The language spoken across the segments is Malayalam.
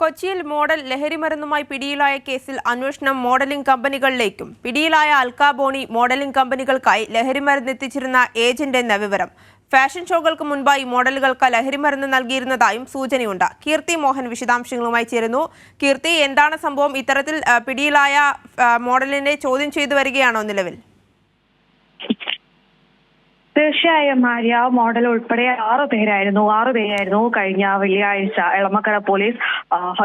കൊച്ചിയിൽ മോഡൽ ലഹരിമരുന്നുമായി പിടിയിലായ കേസിൽ അന്വേഷണം മോഡലിംഗ് കമ്പനികളിലേക്കും. പിടിയിലായ അൽക്ക ബോണി മോഡലിംഗ് കമ്പനികൾക്കായി ലഹരിമരുന്ന് എത്തിച്ചിരുന്ന ഏജന്റ് എന്ന വിവരം. ഫാഷൻ ഷോകൾക്ക് മുൻപായി മോഡലുകൾക്ക് ലഹരിമരുന്ന് നൽകിയിരുന്നതായും സൂചനയുണ്ട്. കീർത്തി മോഹൻ വിശദാംശങ്ങളുമായി ചേരുന്നു. കീർത്തി, എന്താണ് സംഭവം? ഇത്തരത്തിൽ പിടിയിലായ മോഡലിനെ ചോദ്യം ചെയ്തു വരികയാണോ നിലവിൽ? തീർച്ചയായും ആര്യ, മോഡൽ ഉൾപ്പെടെ ആറുപേരായിരുന്നു കഴിഞ്ഞ വെള്ളിയാഴ്ച എളമക്കര പോലീസ്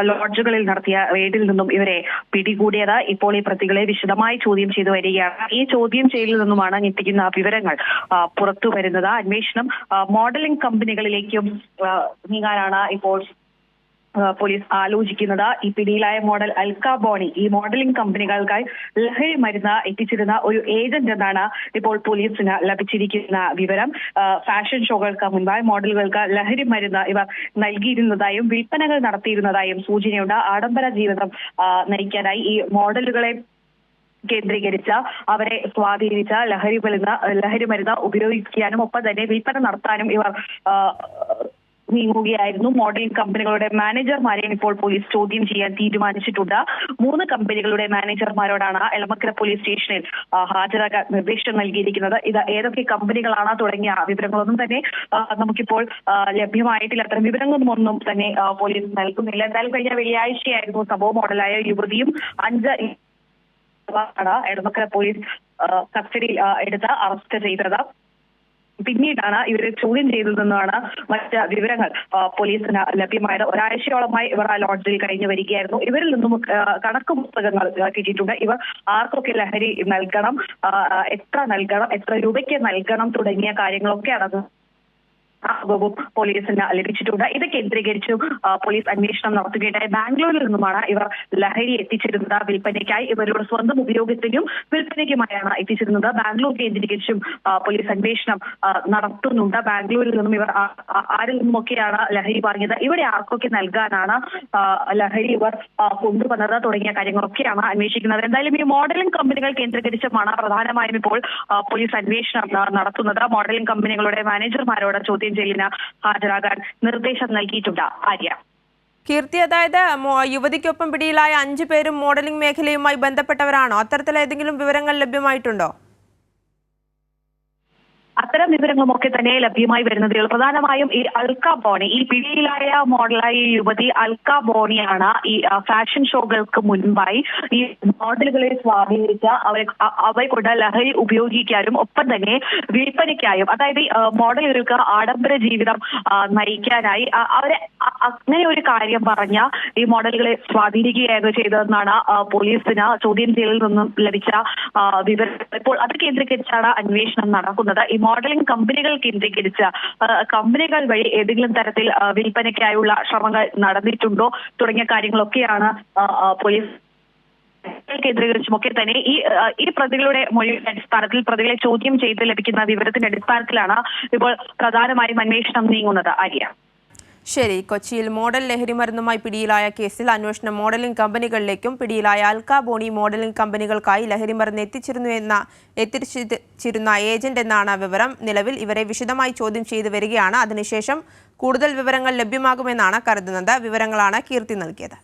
ലോഡ്ജുകളിൽ നടത്തിയ റെയ്ഡിൽ നിന്നും ഇവരെ പിടികൂടിയത്. ഇപ്പോൾ ഈ പ്രതികളെ വിശദമായി ചോദ്യം ചെയ്തു വരികയാണ്. ഈ ചോദ്യം ചെയ്യലിൽ നിന്നുമാണ് ഞെട്ടിക്കുന്ന വിവരങ്ങൾ പുറത്തു വരുന്നത്. അന്വേഷണം മോഡലിംഗ് കമ്പനികളിലേക്കും നീങ്ങാനാണ് ഇപ്പോൾ പോലീസ് ആലോചിക്കുന്നത്. ഈ പിടിയിലായ മോഡൽ അൽക്ക ബോണി ഈ മോഡലിംഗ് കമ്പനികൾക്കായി ലഹരി മരുന്ന് എത്തിച്ചിരുന്ന ഒരു ഏജന്റ് എന്നാണ് ഇപ്പോൾ പോലീസിന് ലഭിച്ചിരിക്കുന്ന വിവരം. ഫാഷൻ ഷോകൾക്ക് മുൻപായി മോഡലുകൾക്ക് ലഹരി മരുന്ന് ഇവർ നൽകിയിരുന്നതായും വിൽപ്പനകൾ നടത്തിയിരുന്നതായും സൂചനയുണ്ട്. ആഡംബര ജീവിതം നയിക്കാനായി ഈ മോഡലുകളെ കേന്ദ്രീകരിച്ച അവരെ സ്വാധീനിച്ച ലഹരി മരുന്ന് ഉപയോഗിക്കാനും ഒപ്പം തന്നെ വിൽപ്പന നടത്താനും ഇവർ നീങ്ങുകയായിരുന്നു. മോഡലിംഗ് കമ്പനികളുടെ മാനേജർമാരെയും ഇപ്പോൾ പോലീസ് ചോദ്യം ചെയ്യാൻ തീരുമാനിച്ചിട്ടുണ്ട്. 3 കമ്പനികളുടെ മാനേജർമാരോടാണ് എളമക്കര പോലീസ് സ്റ്റേഷനിൽ ഹാജരാകാൻ നിർദ്ദേശം നൽകിയിരിക്കുന്നത്. ഇത് ഏതൊക്കെ കമ്പനികളാണ് തുടങ്ങിയ വിവരങ്ങളൊന്നും തന്നെ നമുക്കിപ്പോൾ ലഭ്യമായിട്ടില്ല. അത്തരം വിവരങ്ങളൊന്നും തന്നെ പോലീസ് നൽകുന്നില്ല. എന്തായാലും കഴിഞ്ഞ വെള്ളിയാഴ്ചയായിരുന്നു സംഭവം. മോഡലായ യുവതിയും 5 എളമക്കര പോലീസ് കസ്റ്റഡിയിൽ എടുത്ത് അറസ്റ്റ് ചെയ്തത്. പിന്നീടാണ് ഇവരെ ചോദ്യം ചെയ്തതെന്നാണ് മറ്റ് വിവരങ്ങൾ പോലീസിന് ലഭ്യമായത്. ഒരാഴ്ചയോളമായി ഇവർ ആ ലോഡ്ജിൽ കഴിഞ്ഞു വരികയായിരുന്നു. ഇവരിൽ നിന്നും കണക്ക് പുസ്തകങ്ങൾ കിട്ടിയിട്ടുണ്ട്. ഇവർ ആർക്കൊക്കെ ലഹരി നൽകണം, എത്ര രൂപയ്ക്ക് നൽകണം തുടങ്ങിയ കാര്യങ്ങളൊക്കെയാണ് പോലീസിന് ലഭിച്ചിട്ടുണ്ട്. ഇത് കേന്ദ്രീകരിച്ചു പോലീസ് അന്വേഷണം നടത്തുകയുണ്ടായി. ബാംഗ്ലൂരിൽ നിന്നുമാണ് ഇവർ ലഹരി എത്തിച്ചിരുന്നത് വിൽപ്പനയ്ക്കായി. ഇവരുടെ സ്വന്തം ഉപയോഗത്തിനും വിൽപ്പനയ്ക്കുമായാണ് എത്തിച്ചിരുന്നത്. ബാംഗ്ലൂർ കേന്ദ്രീകരിച്ചും പോലീസ് അന്വേഷണം നടത്തുന്നുണ്ട്. ബാംഗ്ലൂരിൽ നിന്നും ഇവർ ആരിൽ നിന്നുമൊക്കെയാണ് ലഹരി വാങ്ങിയത്, ഇവിടെ ആർക്കൊക്കെ നൽകാനാണ് ലഹരി ഇവർ കൊണ്ടുവന്നത് തുടങ്ങിയ കാര്യങ്ങളൊക്കെയാണ് അന്വേഷിക്കുന്നത്. എന്തായാലും ഈ മോഡലിംഗ് കമ്പനികൾ കേന്ദ്രീകരിച്ചുമാണ് പ്രധാനമായും ഇപ്പോൾ പോലീസ് അന്വേഷണം നടത്തുന്നത്. മോഡലിംഗ് കമ്പനികളുടെ മാനേജർമാരോട് ചോദ്യം ചെയ്യലിന് ഹാജരാകാൻ നിർദ്ദേശം നൽകിയിട്ടുണ്ട്. ആര്യ. കീർത്തി, അതായത് യുവതിക്കൊപ്പം പിടിയിലായ 5 പേരും മോഡലിംഗ് മേഖലയുമായി ബന്ധപ്പെട്ടവരാണോ? അത്തരത്തിൽ ഏതെങ്കിലും വിവരങ്ങൾ ലഭ്യമായിട്ടുണ്ടോ? അത്തരം വിവരങ്ങളുമൊക്കെ തന്നെ ലഭ്യമായി വരുന്നതേ ഉള്ളൂ. പ്രധാനമായും ഈ അൽക്ക ബോണി, ഈ പിടിയിലായ മോഡലായ യുവതി അൽക്ക ബോണിയാണ് ഈ ഫാഷൻ ഷോകൾക്ക് മുൻപായി ഈ മോഡലുകളെ സ്വാധീനിച്ച അവരെ കൊണ്ട് ലഹരി ഉപയോഗിക്കാനും ഒപ്പം തന്നെ വിൽപ്പനയ്ക്കായും, അതായത് മോഡലുകൾക്ക് ആഡംബര ജീവിതം നയിക്കാനായി അവരെ അങ്ങനെ ഒരു കാര്യം പറഞ്ഞ ഈ മോഡലുകളെ സ്വാധീനിക്കുകയായിരുന്നു ചെയ്തതെന്നാണ് പോലീസിന് ചോദ്യം ചെയ്യലിൽ നിന്നും ലഭിച്ച വിവരം. ഇപ്പോൾ അത് കേന്ദ്രീകരിച്ചാണ് അന്വേഷണം നടക്കുന്നത്. ഈ മോഡലിംഗ് കമ്പനികൾ കേന്ദ്രീകരിച്ച കമ്പനികൾ വഴി ഏതെങ്കിലും തരത്തിൽ വിൽപ്പനയ്ക്കായുള്ള ശ്രമങ്ങൾ നടന്നിട്ടുണ്ടോ തുടങ്ങിയ കാര്യങ്ങളൊക്കെയാണ് പോലീസ് കേന്ദ്രീകരിച്ചുമൊക്കെ തന്നെ ഈ പ്രതികളുടെ മൊഴിയുടെ അടിസ്ഥാനത്തിൽ പ്രതികളെ ചോദ്യം ചെയ്ത് ലഭിക്കുന്ന വിവരത്തിന്റെ അടിസ്ഥാനത്തിലാണ് ഇപ്പോൾ പ്രധാനമായും അന്വേഷണം നീങ്ങുന്നത്. ആര്യ. ശരി. കൊച്ചിയിൽ മോഡൽ ലഹരിമരുന്നുമായി പിടിയിലായ കേസിൽ അന്വേഷണം മോഡലിംഗ് കമ്പനികളിലേക്കും. പിടിയിലായ അൽക്ക ബോണി മോഡലിംഗ് കമ്പനികൾക്കായി ലഹരിമരുന്ന് എത്തിച്ചിരുന്ന ഏജന്റ് എന്നാണ് വിവരം. നിലവിൽ ഇവരെ വിശദമായി ചോദ്യം ചെയ്തു വരികയാണ്. അതിനുശേഷം കൂടുതൽ വിവരങ്ങൾ ലഭ്യമാകുമെന്നാണ് കരുതുന്നത്. വിവരങ്ങളാണ് കീർത്തി നൽകിയത്.